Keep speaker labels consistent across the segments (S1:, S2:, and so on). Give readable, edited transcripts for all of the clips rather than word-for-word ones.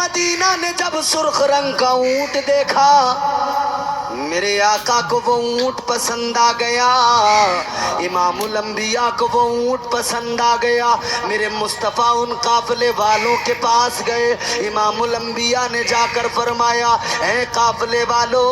S1: Medina ने जब सुर्ख रंग का ऊंट देखा, मेरे आका को वो ऊंट पसंद आ गया, इमामुल अंबिया को वो ऊंट पसंद आ गया। मेरे मुस्तफ़ा उन काफिले वालों के पास गए, इमामुल अंबिया ने जाकर फरमाया, ऐ काफिले वालों,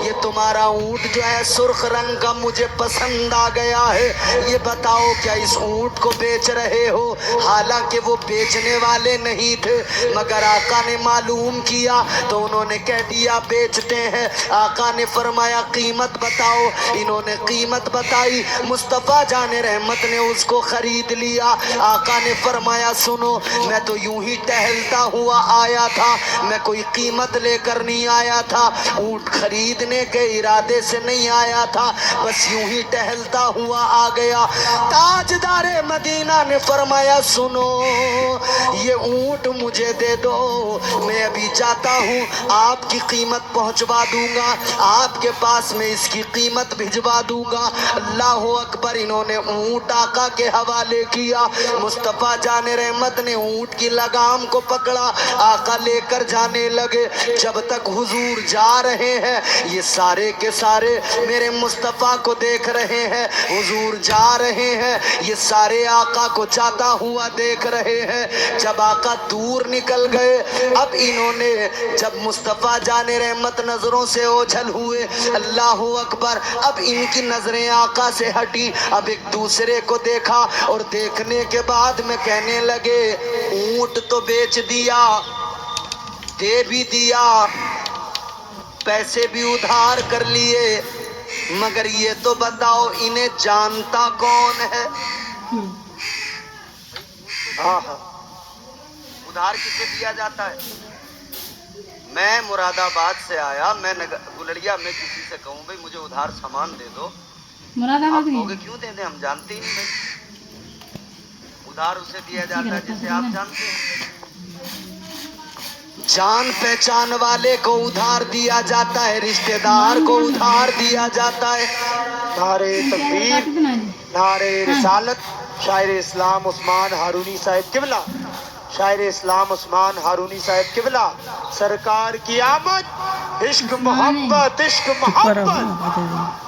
S1: ये तुम्हारा ऊंट जो है सुर्ख रंग का मुझे पसंद आ गया है, ये बताओ क्या इस ऊंट को बेच रहे हो? हालांकि वो बेचने वाले नहीं थे, मगर आका ने मालूम किया तो उन्होंने कह दिया बेचते हैं। आका ने फरमाया कीमत बताओ, इन्होंने कीमत बताई, मुस्तफ़ा जाने रहमत ने उसको खरीद लिया। आका ने फरमाया सुनो, मैं तो यूं ही टहलता हुआ आया था, मैं कोई कीमत लेकर नहीं आया था, ऊंट खरीदने के इरादे से नहीं आया था, बस यूं ही टहलता हुआ आ गया। ताजदारे मदीना ने फरमाया सुनो, ये ऊंट मुझे दे दो, मैं अभी जाता हूँ आपकी कीमत पहुंचवा दूंगा, आपके पास में इसकी कीमत भिजवा दूंगा। अल्लाह अकबर। इन्होंने ऊंट आका के हवाले किया, मुस्तफ़ा जाने रहमत ने ऊंट की लगाम को पकड़ा, आका लेकर जाने लगे। जब तक हुजूर जा रहे हैं, ये सारे के सारे मेरे मुस्तफ़ा को देख रहे हैं, हुजूर जा रहे हैं, ये सारे आका को जाता हुआ देख रहे हैं। जब आका दूर निकल गए, अब इन्होंने जब मुस्तफ़ा जाने रहमत नजरों से ओझल हुए, अल्लाह अकबर, अब इनकी नजरें आका से हटी, अब एक दूसरे को देखा और देखने के बाद में कहने लगे ऊंट तो बेच दिया, दे भी दिया, पैसे भी उधार कर लिए, मगर ये तो बताओ इन्हें जानता कौन है? हाँ हाँ, उधार किसे दिया जाता है? मैं मुरादाबाद से आया, मैं गुलड़िया में किसी से कहूँ भाई मुझे उधार सामान दे दो,
S2: मुरादाबाद में
S1: कहोगे क्यों दे दें, हम जानते ही नहीं भाई। उधार उसे दिया जाता है जिसे आप जानते हैं। जान पहचान वाले को उधार दिया जाता है, रिश्तेदार को उधार दिया जाता है। नारे तकबीर, नारे रिसालत। शायर इस्लाम उस्मान हारूनी साहब किबला, शायर इस्लाम उस्मान हारूनी साहब किबला, सरकार की आमद, इश्क मोहब्बत, इश्क मोहब्बत।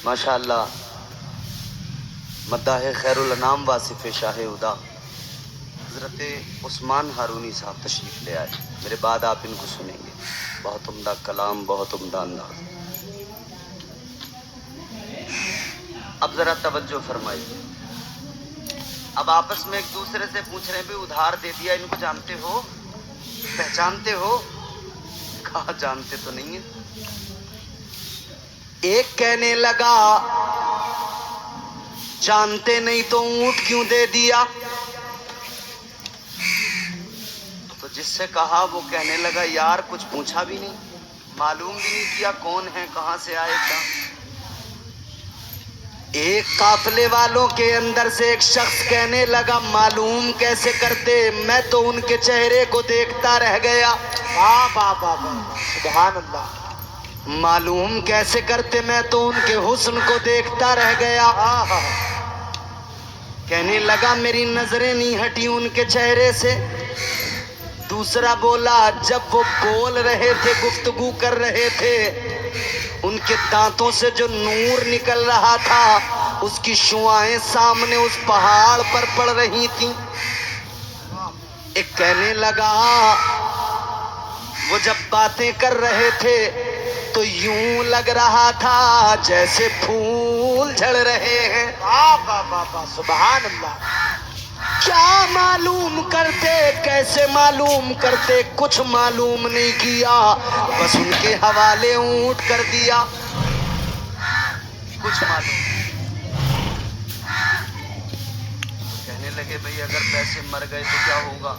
S1: माशाअल्लाह, मद्दाह खैरुल अनाम वासिफ शाह उदा हज़रत उस्मान हारूनी साहब तशरीफ़ ले आए। मेरे बाद आप इनको सुनेंगे। बहुत उम्दा कलाम, बहुत उम्दा अंदाज। अब ज़रा तवज्जो फरमाइए। अब आपस में एक दूसरे से पूछ रहे हैं भी उधार दे दिया, इनको जानते हो, पहचानते हो? कहा जानते तो नहीं है। एक कहने लगा जानते नहीं तो ऊंट क्यों दे दिया? तो जिससे कहा वो कहने लगा यार कुछ पूछा भी नहीं, मालूम भी नहीं किया कौन है, कहां से आए था। एक काफिले वालों के अंदर से एक शख्स कहने लगा मालूम कैसे करते, मैं तो उनके चेहरे को देखता रह गया। वाह वाह वाह वाह, सुभान अल्लाह। मालूम कैसे करते, मैं तो उनके हुस्न को देखता रह गया। कहने लगा मेरी नजरें नहीं हटी उनके चेहरे से। दूसरा बोला जब वो बोल रहे थे, गुफ्तगू कर रहे थे, उनके दांतों से जो नूर निकल रहा था उसकी शुआएं सामने उस पहाड़ पर पड़ रही थी। एक कहने लगा वो जब बातें कर रहे थे तो यूं लग रहा था जैसे फूल झड़ रहे हैं। वाह वाह वाह वाह, सुभान अल्लाह। क्या मालूम करते, कैसे मालूम करते, कुछ मालूम नहीं किया, बस उनके हवाले ऊंट कर दिया। कुछ मालूम। कहने लगे भाई अगर पैसे मर गए तो क्या होगा?